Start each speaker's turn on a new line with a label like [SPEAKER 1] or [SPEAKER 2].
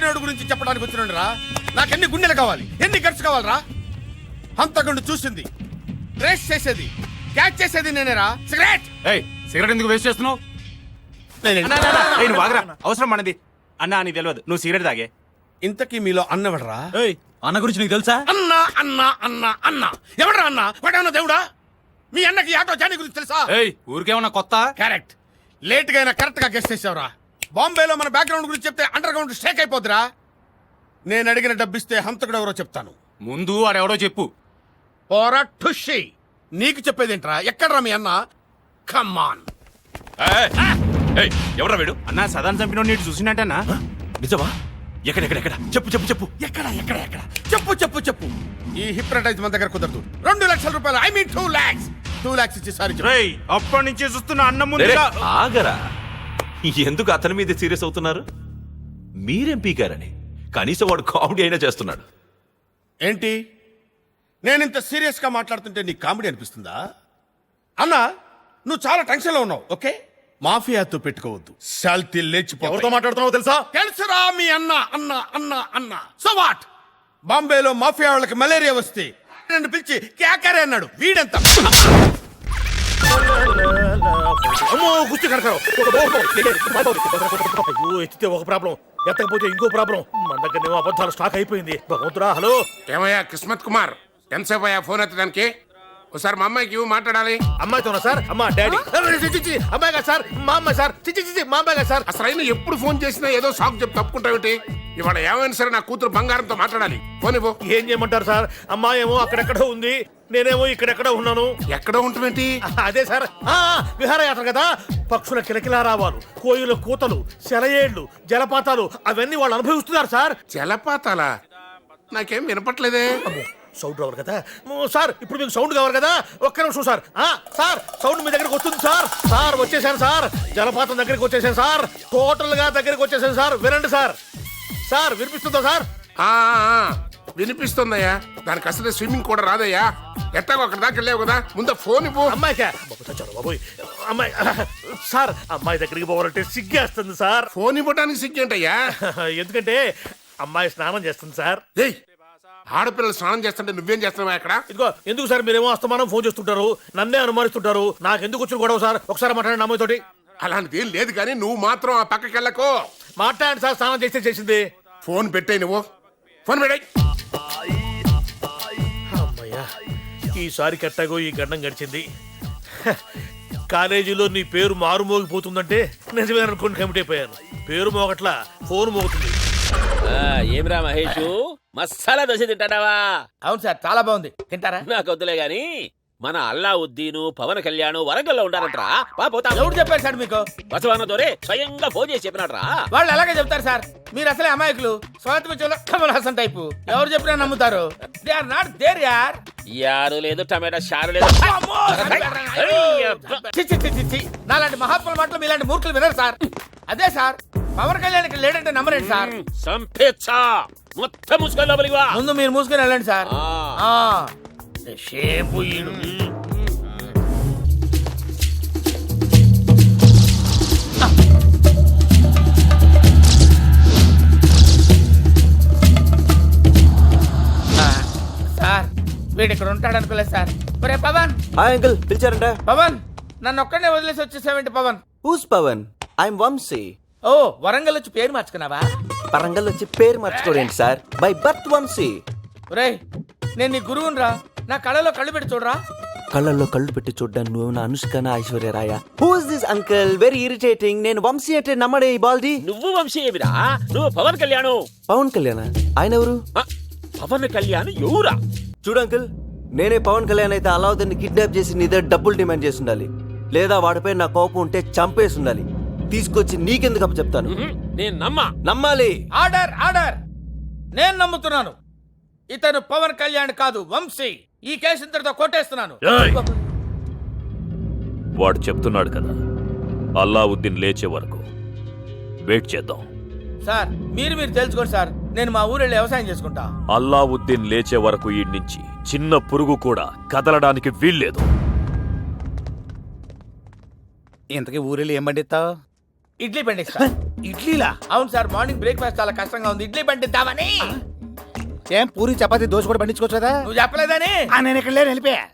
[SPEAKER 1] చనిపోయినోడు గురించి చెప్పడానికి వచ్చినాడు రా. నాకెన్ని గుండెలు కావాలి, ఎన్ని గట్స్ కావాలరా? హంతకుండా చూసింది, ట్రేస్ చేసేది, క్యాచ్ చేసేది నేనేరా. సిగరెట్
[SPEAKER 2] సిగరెట్ ఎందుకు వేస్ట్ చేస్తున్నావు? అవసరం మనది అన్నా, నీకు తెలియదు, నువ్వు సిగరెట్ తాగే.
[SPEAKER 1] ఇంతకీ మీలో అన్నవడరా?
[SPEAKER 2] అన్న గురించి నీకు తెలుసా?
[SPEAKER 1] అన్నా అన్నా అన్నా అన్నా ఎవడరా అన్నా? వాడేమన్నా దేవుడా? మీ అన్నకి ఆటో జానీ గురించి తెలుసా?
[SPEAKER 2] ఊరికేమన్నా కొత్త?
[SPEAKER 1] కరెక్ట్. లేట్ గా అయినా కరెక్ట్ గా గెస్ట్ చేసావురా. బాంబేలో మన బ్యాక్గ్రౌండ్ గురించి చెప్తే అండర్ గ్రౌండ్ షేక్ అయిపోద్దిరా. నేను అడిగిన డబ్బిస్తే హంతకుడు ఎవరో చెప్తాను.
[SPEAKER 2] ముందు వాడెవడో చెప్పు.
[SPEAKER 1] పోరా ఠుషి, నీకు చెప్పేదేంట్రా? ఎక్కడ్రా మీ అన్న? కమ్మాన్.
[SPEAKER 2] ఎవరా వీడు? అన్నా సదాన్ చంపిన నీటి చూసినట్టేనా?
[SPEAKER 3] నిజమా? ఎక్కడెక్కడెక్కడ చెప్పు చెప్పు చెప్పు.
[SPEAKER 1] ఎక్కడ ఎక్కడ ఎక్కడ చెప్పు చెప్పు చెప్పు. ఈ హిప్నటైజ్ మన దగ్గర కుదరదు. 2 లక్షల రూపాయలు, ఐ మీన్ 2 lakhs. 2 lakhs ఇచ్చి సారీ చెప్పు.
[SPEAKER 2] అప్పటి నుంచి చూస్తున్న అన్న ముందు
[SPEAKER 3] ఆగరా, ఎందుకు అతని మీద సీరియస్ అవుతున్నారు? మీరేం పీకారని కనీసం వాడు కామెడీ అయినా చేస్తున్నాడు.
[SPEAKER 1] ఏంటి, నేను ఇంత సీరియస్ గా మాట్లాడుతుంటే నీకు కామెడీ అనిపిస్తుందా? అన్నా, నువ్వు చాలా టెన్షన్ లో ఉన్నావు. ఓకే, మాఫియాతో పెట్టుకోవద్దు, శాల్తీ లేచిపో.
[SPEAKER 3] ఎవరితో మాట్లాడుతున్నావు తెలుసా?
[SPEAKER 1] తెలుసురా, మీ అన్న అన్న అన్న అన్న. So what? బాంబేలో మాఫియా వాళ్ళకి మలేరియా వస్తే నన్ను పిలిచి క్యాకరే అన్నాడు. వీడంతా
[SPEAKER 4] ఎత్తితే ఒక ప్రాబ్లం, ఎత్తకపోతే ఇంకో ప్రాబ్లం. మన దగ్గర అబద్ధాలు స్టాక్ అయిపోయింది. భగవంతురా. హలో
[SPEAKER 5] ఏమయ్యా కిస్మత్ కుమార్, ఎంతసేపు అయ్యా ఫోన్ ఎత్తడానికి? ఒకసారి మా అమ్మాయికి మాట్లాడాలి.
[SPEAKER 4] అమ్మాయితోనా సార్? అమ్మా డాడీ. అమ్మాయి గారు సార్, మా అమ్మాయి సార్. మా అమ్మాయి గారు సార్.
[SPEAKER 5] అసలు అయినా ఎప్పుడు ఫోన్ చేసినా ఏదో సాకు చెప్పి తప్పుకుంటావేంటి? ఇవాళ ఏమైనా సరే నా కూతురు బంగారంతో మాట్లాడాలి. ఫోన్ ఇవ్వు.
[SPEAKER 4] ఏం చేయమంటారు సార్? అమ్మాయి ఏమో అక్కడెక్కడో ఉంది, నేనేమో ఇక్కడెక్కడో ఉన్నాను.
[SPEAKER 5] ఎక్కడో ఉంటుందేంటి?
[SPEAKER 4] అదే సార్, విహారయాత్ర కదా. పక్షుల కిలకిలారావాలు, కోయిల కూతలు, సెలయేళ్లు, జలపాతాలు అవన్నీ వాళ్ళు అనుభవిస్తున్నారు సార్.
[SPEAKER 5] జలపాతాలా? నాకేం వినపట్లేదే.
[SPEAKER 4] సౌండ్ రావాలి కదా సార్. ఇప్పుడు మీకు సౌండ్ కావాలి కదా. ఒక్క నిమిషం సార్. సార్, సౌండ్ మీ దగ్గరికి వస్తుంది సార్. సార్ వచ్చేసాను సార్, జలపాతం దగ్గరికి వచ్చేసాను సార్. టోటల్ గా దగ్గరికి వచ్చేసాను సార్. వినండి సార్. సార్ వినిపిస్తుందా సార్?
[SPEAKER 5] వినిపిస్తుందయ్యా. దానికి అసలు స్విమ్మింగ్ కూడా రాదయ్యా. ఎట్టాగో అక్కడ దాకా వెళ్ళావు కదా, ముందు ఫోన్ ఇవ్వు.
[SPEAKER 4] అమ్మాయికా? బాబోయ్, అమ్మాయి సార్, అమ్మాయి దగ్గరికి పోవాలంటే సిగ్గేస్తుంది సార్.
[SPEAKER 5] ఫోన్ ఇవ్వడానికి సిగ్గేంటయ్యా?
[SPEAKER 4] ఎందుకంటే అమ్మాయి స్నానం చేస్తుంది సార్.
[SPEAKER 5] ఆడపిల్లలు స్నానం చేస్తుంటే నువ్వేం చేస్తున్నావా అక్కడ?
[SPEAKER 4] ఇదిగో, ఎందుకు సార్ మీరేమో అస్తమానం ఫోన్ చేస్తుంటారు, నన్నే అనుమానిస్తుంటారు. నాకు ఎందుకు వచ్చిన గొడవ సార్? ఒకసారి మాట్లాడండి అమ్మాయితోటి.
[SPEAKER 5] అలాంటిది ఏం లేదు కానీ నువ్వు మాత్రం ఆ పక్కకి వెళ్ళకో.
[SPEAKER 4] మాట్లాడండి సార్. స్నానం చేస్తే చేసింది.
[SPEAKER 5] ఫోన్ పెట్టాయి, నువ్వు ఫోన్ పెట్టాయి.
[SPEAKER 4] అమ్మయ్యా, ఈసారి కట్టాగో ఈ గండం గడిచింది. కాలేజీలో నీ పేరు మారుమోగిపోతుందంటే నిజమే అనుకుని కమిట్ అయిపోయాను. పేరు మోగట్లా, ఫోన్ మోగుతుంది.
[SPEAKER 6] ఏమిరా మహేష్, మసాలా దోశ తింటాడావా?
[SPEAKER 7] అవును సార్, చాలా బాగుంది. తింటారా?
[SPEAKER 6] నాకు వద్దులే గాని మన అల్లావుద్దీను, పవన్ కళ్యాణ్ వరంగల్లో ఉండారంటరా.
[SPEAKER 7] ఎవరు చెప్పారు సార్ మీకు?
[SPEAKER 6] బసవాన దొరే స్వయంగా ఫోన్ చేసి చెప్పినాడ్రా.
[SPEAKER 7] వాళ్ళు అలాగే చెప్తారు సార్. మీరు అసలే అమాయకులు. స్వాతంత్ర్యంలో కమల్ హాసన్ టైపు. ఎవరు చెప్పినా నమ్ముతారు. దే ఆర్ నాట్ దేర్ యార్.
[SPEAKER 6] యారు లేదు, టమాటా షారు లేదు.
[SPEAKER 7] నాలాంటి మహాత్ముల మాటలు మీలాంటి మూర్ఖులు వినరు సార్. అదే సార్, పవన్ కళ్యాణ్ ఇక్కడ లేడంటే నమ్మరండి సార్.
[SPEAKER 6] సంపేచ్చా మొత్తం మూసుకొని లోపలికి వా.
[SPEAKER 7] ముందు మీరు మూసుకొని వెళ్ళండి సార్.
[SPEAKER 4] షేపు ఈడు.
[SPEAKER 7] సార్, వీడు ఇక్కడ ఉంటాడు అనుకోలేదు సార్. ఒరే పవన్.
[SPEAKER 8] అంకుల్ పిలిచారంట.
[SPEAKER 7] పవన్, నన్ను ఒక్కడే వదిలేసి వచ్చేసావేంటి పవన్?
[SPEAKER 8] హూస్ పవన్? ఐఎమ్ వంశీ.
[SPEAKER 7] ఓ, వరంగల్ వచ్చి పేరు మార్చుకున్నావా?
[SPEAKER 8] వరంగల్ వచ్చి పేరు మార్చుకోండి సార్. By birth Vamsi.
[SPEAKER 7] ఒరే, నేను నీ గురువుని రా. నా కళ్ళలో కళ్ళు పెట్టి చూడరా.
[SPEAKER 8] కళ్ళల్లో కళ్ళు పెట్టి చూడ్డాను నువ్వు నా అనుష్కనా Aishwarya Rai? Who's this uncle? Very irritating. నేను వంశీ అంటే నమ్మడే ఈ బాల్ది.
[SPEAKER 6] నువ్వు వంశీ ఏమిరా? నువ్వు పవన్ కళ్యాణ్.
[SPEAKER 8] పవన్ కళ్యాణ్? ఆయన ఎవరు?
[SPEAKER 6] పవన్ కళ్యాణ్ ఎవరా?
[SPEAKER 8] చూడు అంకుల్, నేనే పవన్ కళ్యాణ్ అయితే అలావుద్దీన్ కిడ్నాప్ చేసి నీ దగ్గర డబ్బులు డిమాండ్ చేసి ఉండాలి, లేదా వాడిపై నా కోపం ఉంటే చంపేసి ఉండాలి. తీసుకొచ్చి నీకెందుకు అప్పు చెప్తాను?
[SPEAKER 6] నేను
[SPEAKER 8] నమ్మాలి.
[SPEAKER 7] Order order. నేను నమ్ముతున్నాను. ఇతను పవన్ కళ్యాణ్ కాదు, వంశీ. ఈ కేసు ఇంతటితో కొట్టేస్తున్నాను.
[SPEAKER 9] వాడు చెప్తున్నాడు కదా, అల్లావుద్దీన్ లేచే వరకు వెయిట్ చేద్దాం.
[SPEAKER 7] సార్, మీరు తెలుసుకోండి సార్. నేను మా ఊరు వెళ్ళి వ్యవసాయం చేసుకుంటా.
[SPEAKER 9] అల్లావుద్దీన్ లేచే వరకు ఈ నుంచి చిన్న పురుగు కూడా కదలడానికి వీల్లేదు.
[SPEAKER 2] ఇంతకీ ఊరెళ్ళి ఏం పండిస్తావు?
[SPEAKER 7] ఇడ్లీ పండిస్తా
[SPEAKER 4] ఇడ్లీలా?
[SPEAKER 7] అవును సార్, మార్నింగ్ బ్రేక్ఫాస్ట్ చాలా కష్టంగా ఉంది, ఇడ్లీ పండిద్దామని.
[SPEAKER 4] ఏం పూరి చపాతి దోశ కూడా పండించుకోవచ్చు కదా?
[SPEAKER 7] నువ్వు చెప్పలేదని
[SPEAKER 4] నేను ఇక్కడ లేని వెళ్ళిపోయా.